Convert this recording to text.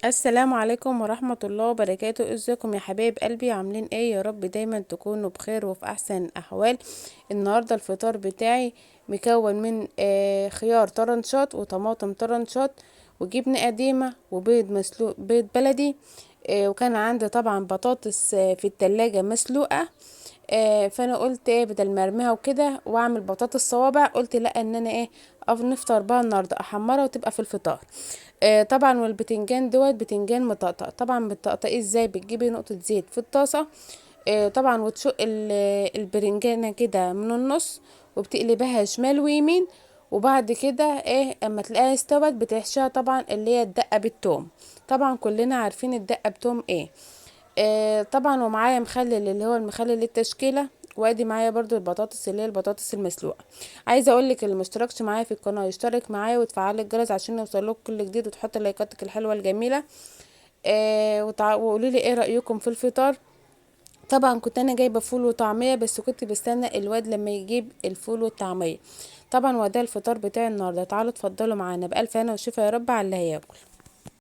السلام عليكم ورحمة الله وبركاته. ازيكم يا حبايب قلبي؟ عاملين ايه؟ يا رب دايما تكونوا بخير وفي احسن الاحوال. النهاردة الفطار بتاعي مكون من خيار طرنشات وطماطم طرنشات وجبنة قديمة وبيض مسلوق، بيض بلدي. وكان عندي طبعا بطاطس في التلاجة مسلوقة. فانا قلت ايه، بدل ما ارميها وكده واعمل بطاطس صوابع، قلت لا ان انا ايه، نفطر بها النهارده، احمرها وتبقى في الفطار. طبعا. والبتنجان دوت بتنجان مطقطق. طبعا بتقطعيه ازاي؟ بتجيبي نقطة زيت في الطاسة، طبعا، وتشق البرنجانة كده من النص، وبتقلبها شمال ويمين. وبعد كده ايه، اما تلاقيها استوت بتحشيها طبعا اللي هي الدقة بالثوم. طبعا كلنا عارفين الدقة بتوم ايه. طبعا. ومعايا مخلل اللي هو المخلل للتشكيله. وادي معايا برضو البطاطس اللي هي البطاطس المسلوقه. عايزه اقول لك اللي مشتركش معايا في القناه يشترك معايا وتفعل الجرس عشان يوصلك كل جديد، وتحط لايكاتك الحلوه الجميله. وقولوا لي ايه رايكم في الفطار. طبعا كنت انا جايبه فول وطعميه، بس كنت بستنى الواد لما يجيب الفول والطعميه. طبعا وده الفطار بتاعي النهارده. تعالوا اتفضلوا معانا، بالف هنا وشفا يا رب على اللي هياكل.